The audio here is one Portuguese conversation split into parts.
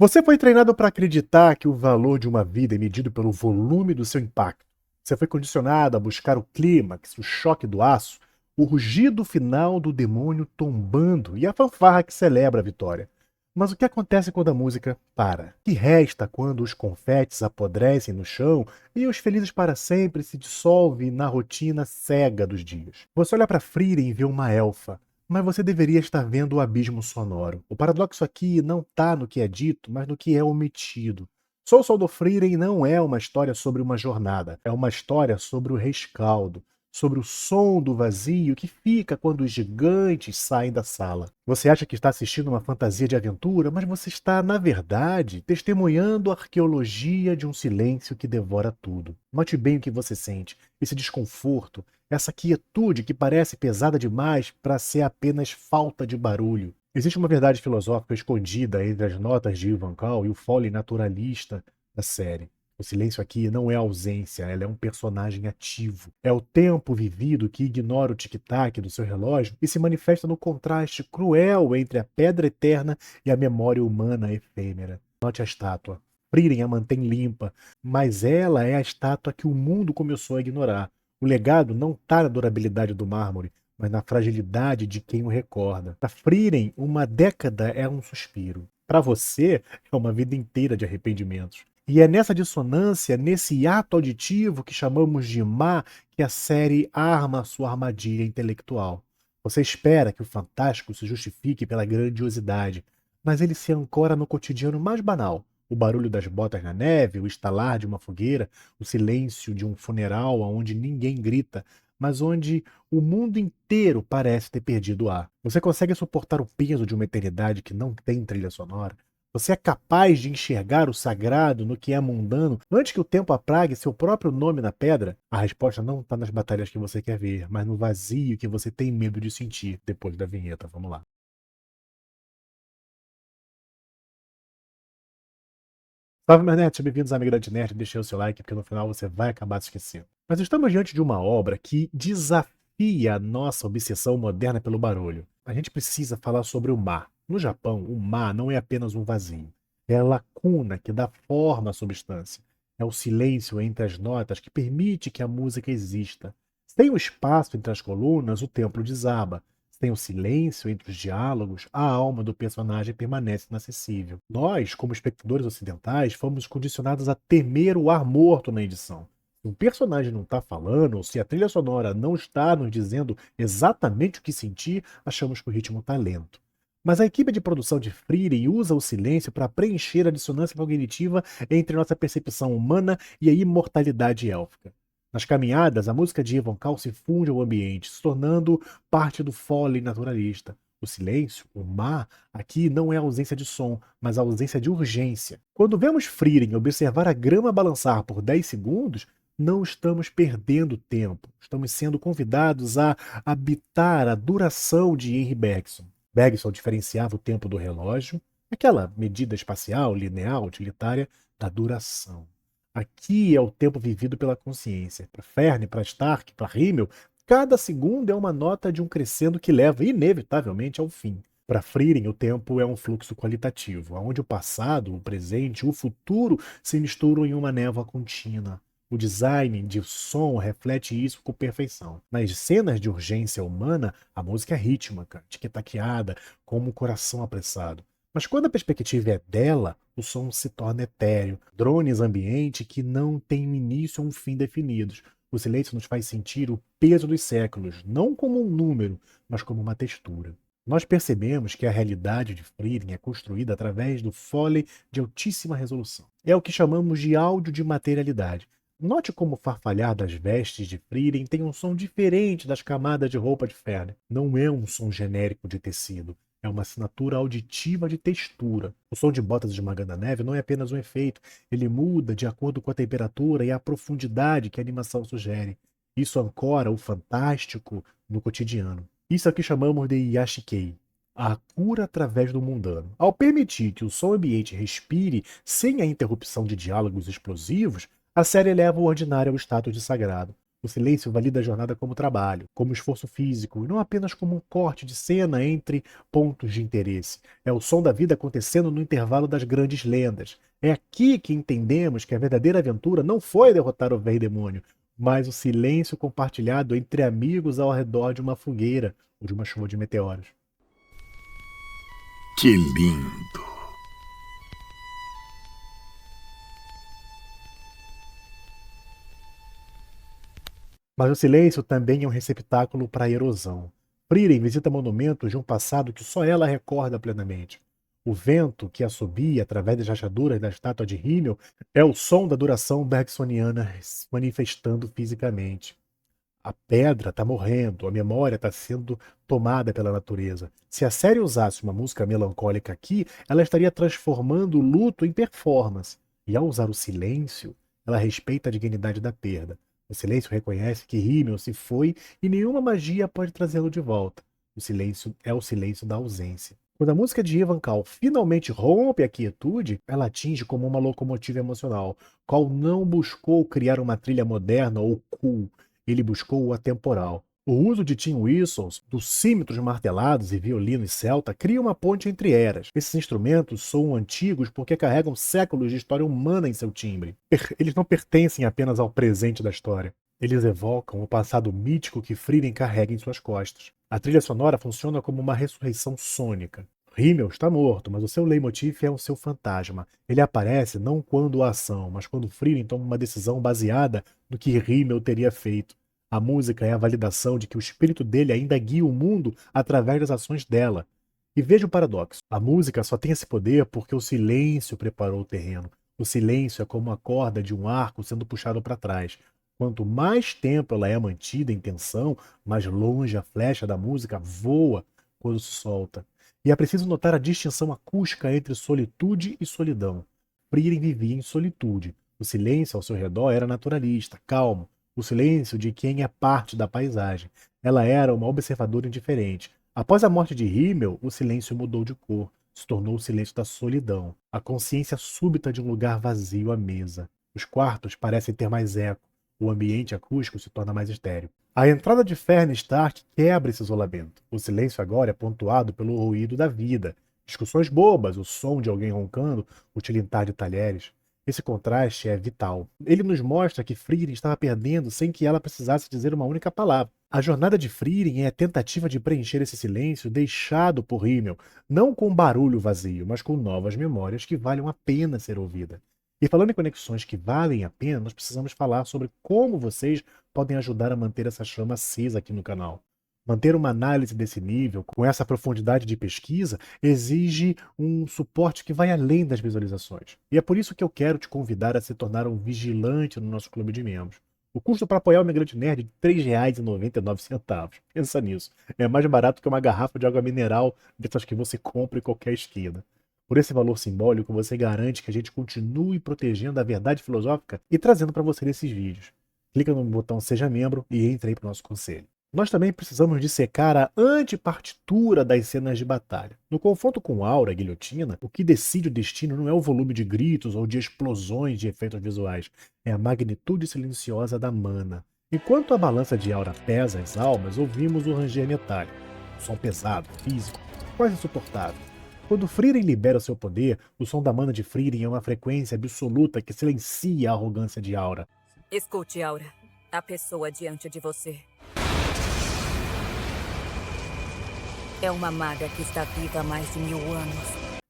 Você foi treinado para acreditar que o valor de uma vida é medido pelo volume do seu impacto. Você foi condicionado a buscar o clímax, o choque do aço, o rugido final do demônio tombando e a fanfarra que celebra a vitória. Mas o que acontece quando a música para? O que resta quando os confetes apodrecem no chão e os felizes para sempre se dissolvem na rotina cega dos dias? Você olha para Frieren e vê uma elfa, mas você deveria estar vendo o abismo sonoro. O paradoxo aqui não está no que é dito, mas no que é omitido. Soul Soul do Frieren não é uma história sobre uma jornada, é uma história sobre o rescaldo, sobre o som do vazio que fica quando os gigantes saem da sala. Você acha que está assistindo uma fantasia de aventura, mas você está, na verdade, testemunhando a arqueologia de um silêncio que devora tudo. Note bem o que você sente, esse desconforto, essa quietude que parece pesada demais para ser apenas falta de barulho. Existe uma verdade filosófica escondida entre as notas de Ivan Kal e o fole naturalista da série. O silêncio aqui não é ausência, ela é um personagem ativo. É o tempo vivido que ignora o tic-tac do seu relógio e se manifesta no contraste cruel entre a pedra eterna e a memória humana efêmera. Note a estátua. Frieren a mantém limpa, mas ela é a estátua que o mundo começou a ignorar. O legado não está na durabilidade do mármore, mas na fragilidade de quem o recorda. Para Frieren, uma década é um suspiro. Para você, é uma vida inteira de arrependimentos. E é nessa dissonância, nesse ato auditivo que chamamos de má, que a série arma a sua armadilha intelectual. Você espera que o fantástico se justifique pela grandiosidade, mas ele se ancora no cotidiano mais banal. O barulho das botas na neve, o estalar de uma fogueira, o silêncio de um funeral onde ninguém grita, mas onde o mundo inteiro parece ter perdido o ar. Você consegue suportar o peso de uma eternidade que não tem trilha sonora? Você é capaz de enxergar o sagrado no que é mundano antes que o tempo aprague seu próprio nome na pedra? A resposta não está nas batalhas que você quer ver, mas no vazio que você tem medo de sentir depois da vinheta. Vamos lá. Salve, meus nerds, bem-vindos à Migrante Nerd. Deixe o seu like, porque no final você vai acabar se esquecendo. Mas estamos diante de uma obra que desafia a nossa obsessão moderna pelo barulho. A gente precisa falar sobre o mar. No Japão, o mar não é apenas um vazio. É a lacuna que dá forma à substância. É o silêncio entre as notas que permite que a música exista. Sem o espaço entre as colunas, o templo desaba. Sem o silêncio entre os diálogos, a alma do personagem permanece inacessível. Nós, como espectadores ocidentais, fomos condicionados a temer o ar morto na edição. Se um personagem não está falando, ou se a trilha sonora não está nos dizendo exatamente o que sentir, achamos que o ritmo está lento. Mas a equipe de produção de Frieren usa o silêncio para preencher a dissonância cognitiva entre nossa percepção humana e a imortalidade élfica. Nas caminhadas, a música de Ivan Kal se funde ao ambiente, se tornando parte do fole naturalista. O silêncio, o mar, aqui não é ausência de som, mas ausência de urgência. Quando vemos Frieren observar a grama balançar por 10 segundos, não estamos perdendo tempo. Estamos sendo convidados a habitar a duração de Henry Bergson. Bergson diferenciava o tempo do relógio, aquela medida espacial, linear, utilitária, da duração. Aqui é o tempo vivido pela consciência. Para Ferne, para Stark, para Himmel, cada segundo é uma nota de um crescendo que leva inevitavelmente ao fim. Para Frieren, o tempo é um fluxo qualitativo, onde o passado, o presente e o futuro se misturam em uma névoa contínua. O design de som reflete isso com perfeição. Nas cenas de urgência humana, a música é rítmica, tic-taqueada, como um coração apressado. Mas quando a perspectiva é dela, o som se torna etéreo. Drones ambiente que não têm um início ou um fim definidos. O silêncio nos faz sentir o peso dos séculos, não como um número, mas como uma textura. Nós percebemos que a realidade de Frieren é construída através do fole de altíssima resolução. É o que chamamos de áudio de materialidade. Note como o farfalhar das vestes de Frieren tem um som diferente das camadas de roupa de Ferne. Não é um som genérico de tecido. É uma assinatura auditiva de textura. O som de botas esmagando a neve não é apenas um efeito. Ele muda de acordo com a temperatura e a profundidade que a animação sugere. Isso ancora o fantástico no cotidiano. Isso aqui chamamos de Yashikei, a cura através do mundano. Ao permitir que o som ambiente respire sem a interrupção de diálogos explosivos, a série eleva o ordinário ao status de sagrado. O silêncio valida a jornada como trabalho, como esforço físico, e não apenas como um corte de cena entre pontos de interesse. É o som da vida acontecendo no intervalo das grandes lendas. É aqui que entendemos que a verdadeira aventura não foi derrotar o velho demônio, mas o silêncio compartilhado entre amigos ao redor de uma fogueira ou de uma chuva de meteoros. Que lindo! Mas o silêncio também é um receptáculo para a erosão. Frieren visita monumentos de um passado que só ela recorda plenamente. O vento que assobia através das rachaduras da estátua de Himmel é o som da duração bergsoniana se manifestando fisicamente. A pedra está morrendo, a memória está sendo tomada pela natureza. Se a série usasse uma música melancólica aqui, ela estaria transformando o luto em performance. E ao usar o silêncio, ela respeita a dignidade da perda. O silêncio reconhece que Himmel se foi e nenhuma magia pode trazê-lo de volta. O silêncio é o silêncio da ausência. Quando a música de Ivan Kal finalmente rompe a quietude, ela atinge como uma locomotiva emocional. Kal não buscou criar uma trilha moderna ou cool. Ele buscou o atemporal. O uso de Tim Whistles, dos símetros martelados e violinos celta, cria uma ponte entre eras. Esses instrumentos são antigos porque carregam séculos de história humana em seu timbre. Eles não pertencem apenas ao presente da história. Eles evocam o passado mítico que Frieren carrega em suas costas. A trilha sonora funciona como uma ressurreição sônica. Himmel está morto, mas o seu leitmotiv é o seu fantasma. Ele aparece não quando a ação, mas quando Frieren toma uma decisão baseada no que Himmel teria feito. A música é a validação de que o espírito dele ainda guia o mundo através das ações dela. E veja o paradoxo. A música só tem esse poder porque o silêncio preparou o terreno. O silêncio é como a corda de um arco sendo puxado para trás. Quanto mais tempo ela é mantida em tensão, mais longe a flecha da música voa quando se solta. E é preciso notar a distinção acústica entre solitude e solidão. Frieren vivia em solitude. O silêncio ao seu redor era naturalista, calmo. O silêncio de quem é parte da paisagem. Ela era uma observadora indiferente. Após a morte de Himmel, o silêncio mudou de cor. Se tornou o silêncio da solidão. A consciência súbita de um lugar vazio à mesa. Os quartos parecem ter mais eco. O ambiente acústico se torna mais estéril. A entrada de Fern Stark quebra esse isolamento. O silêncio agora é pontuado pelo ruído da vida. Discussões bobas, o som de alguém roncando, o tilintar de talheres. Esse contraste é vital. Ele nos mostra que Frieren estava perdendo sem que ela precisasse dizer uma única palavra. A jornada de Frieren é a tentativa de preencher esse silêncio deixado por Himmel, não com barulho vazio, mas com novas memórias que valham a pena ser ouvidas. E falando em conexões que valem a pena, nós precisamos falar sobre como vocês podem ajudar a manter essa chama acesa aqui no canal. Manter uma análise desse nível, com essa profundidade de pesquisa, exige um suporte que vai além das visualizações. E é por isso que eu quero te convidar a se tornar um vigilante no nosso clube de membros. O custo para apoiar o Migrante Nerd é de R$ 3,99. Pensa nisso. É mais barato que uma garrafa de água mineral dessas que você compra em qualquer esquina. Por esse valor simbólico, você garante que a gente continue protegendo a verdade filosófica e trazendo para você esses vídeos. Clica no botão Seja Membro e entre aí para o nosso conselho. Nós também precisamos dissecar a antipartitura das cenas de batalha. No confronto com Aura, a guilhotina, o que decide o destino não é o volume de gritos ou de explosões de efeitos visuais, é a magnitude silenciosa da mana. Enquanto a balança de Aura pesa as almas, ouvimos o ranger metálico. Um som pesado, físico, quase insuportável. Quando Frieren libera seu poder, o som da mana de Frieren é uma frequência absoluta que silencia a arrogância de Aura. Escute, Aura. A pessoa diante de você é uma maga que está viva há mais de 1000 anos.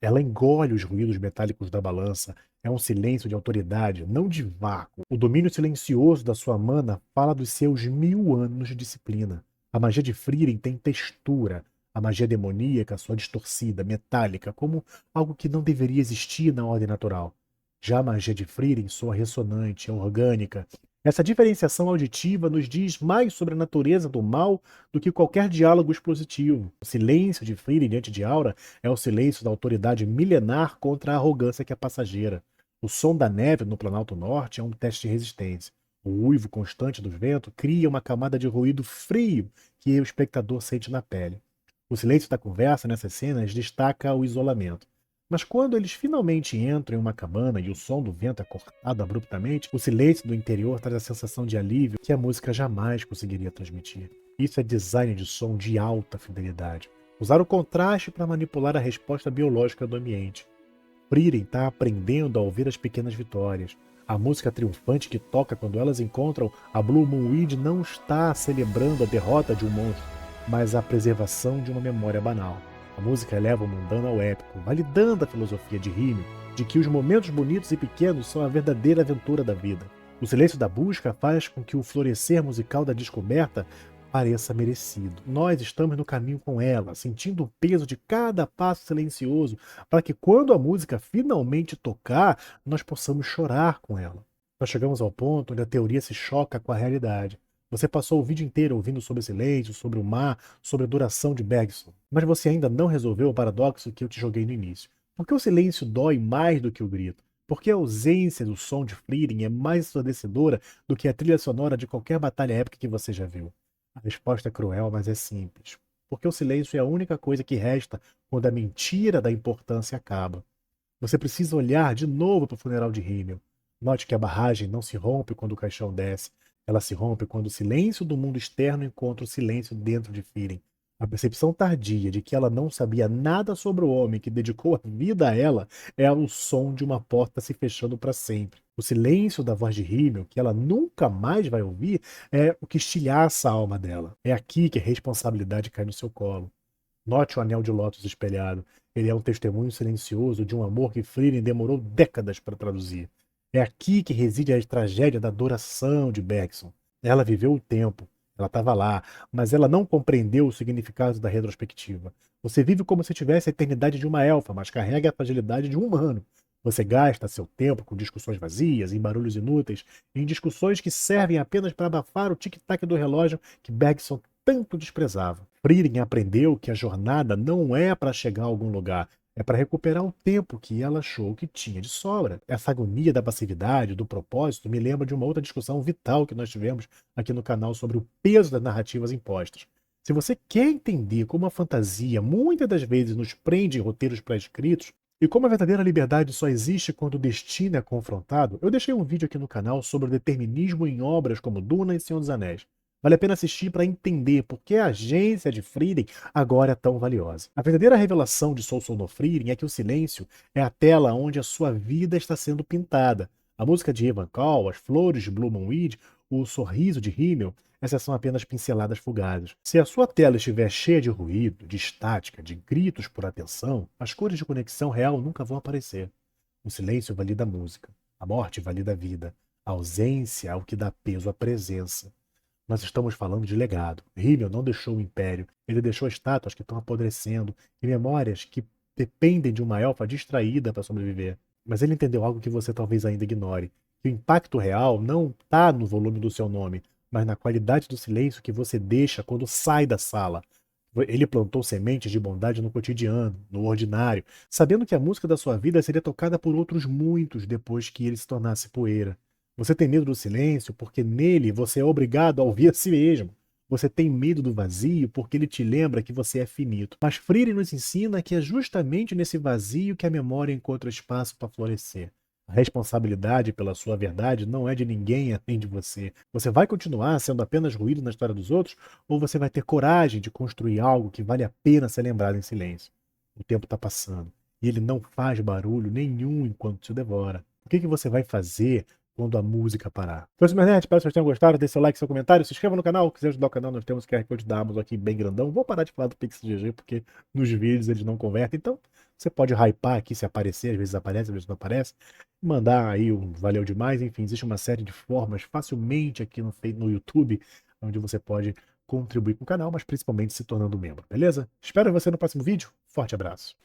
Ela engole os ruídos metálicos da balança. É um silêncio de autoridade, não de vácuo. O domínio silencioso da sua mana fala dos seus 1000 anos de disciplina. A magia de Frieren tem textura. A magia demoníaca soa distorcida, metálica, como algo que não deveria existir na ordem natural. Já a magia de Frieren soa ressonante, orgânica. Essa diferenciação auditiva nos diz mais sobre a natureza do mal do que qualquer diálogo expositivo. O silêncio de Frieren diante de Aura é o silêncio da autoridade milenar contra a arrogância que é passageira. O som da neve no Planalto Norte é um teste de resistência. O uivo constante do vento cria uma camada de ruído frio que o espectador sente na pele. O silêncio da conversa nessas cenas destaca o isolamento. Mas quando eles finalmente entram em uma cabana e o som do vento é cortado abruptamente, o silêncio do interior traz a sensação de alívio que a música jamais conseguiria transmitir. Isso é design de som de alta fidelidade. Usar o contraste para manipular a resposta biológica do ambiente. Frieren está aprendendo a ouvir as pequenas vitórias. A música triunfante que toca quando elas encontram a Blue Moon Weed não está celebrando a derrota de um monstro, mas a preservação de uma memória banal. A música eleva o mundano ao épico, validando a filosofia de Rímel, de que os momentos bonitos e pequenos são a verdadeira aventura da vida. O silêncio da busca faz com que o florescer musical da descoberta pareça merecido. Nós estamos no caminho com ela, sentindo o peso de cada passo silencioso, para que quando a música finalmente tocar, nós possamos chorar com ela. Nós chegamos ao ponto onde a teoria se choca com a realidade. Você passou o vídeo inteiro ouvindo sobre o silêncio, sobre o mar, sobre a duração de Bergson. Mas você ainda não resolveu o paradoxo que eu te joguei no início. Por que o silêncio dói mais do que o grito? Por que a ausência do som de Frieren é mais ensurdecedora do que a trilha sonora de qualquer batalha épica que você já viu? A resposta é cruel, mas é simples. Porque o silêncio é a única coisa que resta quando a mentira da importância acaba. Você precisa olhar de novo para o funeral de Rímel. Note que a barragem não se rompe quando o caixão desce. Ela se rompe quando o silêncio do mundo externo encontra o silêncio dentro de Frieren. A percepção tardia de que ela não sabia nada sobre o homem que dedicou a vida a ela é o som de uma porta se fechando para sempre. O silêncio da voz de Rímel, que ela nunca mais vai ouvir, é o que estilhaça a alma dela. É aqui que a responsabilidade cai no seu colo. Note o anel de lótus espelhado. Ele é um testemunho silencioso de um amor que Frieren demorou décadas para traduzir. É aqui que reside a tragédia da adoração de Bergson. Ela viveu o tempo. Ela estava lá, mas ela não compreendeu o significado da retrospectiva. Você vive como se tivesse a eternidade de uma elfa, mas carrega a fragilidade de um humano. Você gasta seu tempo com discussões vazias, em barulhos inúteis, em discussões que servem apenas para abafar o tic-tac do relógio que Bergson tanto desprezava. Frieren aprendeu que a jornada não é para chegar a algum lugar, é para recuperar o tempo que ela achou que tinha de sobra. Essa agonia da passividade, do propósito, me lembra de uma outra discussão vital que nós tivemos aqui no canal sobre o peso das narrativas impostas. Se você quer entender como a fantasia muitas das vezes nos prende em roteiros pré-escritos, e como a verdadeira liberdade só existe quando o destino é confrontado, eu deixei um vídeo aqui no canal sobre o determinismo em obras como Duna e Senhor dos Anéis. Vale a pena assistir para entender por que a agência de Frieren agora é tão valiosa. A verdadeira revelação de Soul no Frieren é que o silêncio é a tela onde a sua vida está sendo pintada. A música de Evan Call, as flores de Blue Moon Weed, o sorriso de Rímel, essas são apenas pinceladas fugazes. Se a sua tela estiver cheia de ruído, de estática, de gritos por atenção, as cores de conexão real nunca vão aparecer. O silêncio valida a música. A morte valida a vida. A ausência é o que dá peso à presença. Nós estamos falando de legado. Rímel não deixou o império. Ele deixou estátuas que estão apodrecendo e memórias que dependem de uma elfa distraída para sobreviver. Mas ele entendeu algo que você talvez ainda ignore. Que o impacto real não está no volume do seu nome, mas na qualidade do silêncio que você deixa quando sai da sala. Ele plantou sementes de bondade no cotidiano, no ordinário, sabendo que a música da sua vida seria tocada por outros muitos depois que ele se tornasse poeira. Você tem medo do silêncio porque nele você é obrigado a ouvir a si mesmo. Você tem medo do vazio porque ele te lembra que você é finito. Mas Frieren nos ensina que é justamente nesse vazio que a memória encontra espaço para florescer. A responsabilidade pela sua verdade não é de ninguém além de você. Você vai continuar sendo apenas ruído na história dos outros ou você vai ter coragem de construir algo que vale a pena ser lembrado em silêncio? O tempo está passando e ele não faz barulho nenhum enquanto te devora. O que você vai fazer quando a música parar? Então, isso, espero que vocês tenham gostado. Deixe seu like, seu comentário, se inscreva no canal. Se quiser ajudar o canal, nós temos o QR Code da Amazon aqui bem grandão. Vou parar de falar do PixGG porque nos vídeos eles não convertem. Então, você pode hypar aqui se aparecer, às vezes aparece, às vezes não aparece. Mandar aí um valeu demais. Enfim, existe uma série de formas facilmente aqui no YouTube, onde você pode contribuir com o canal, mas principalmente se tornando membro, beleza? Espero você no próximo vídeo. Forte abraço.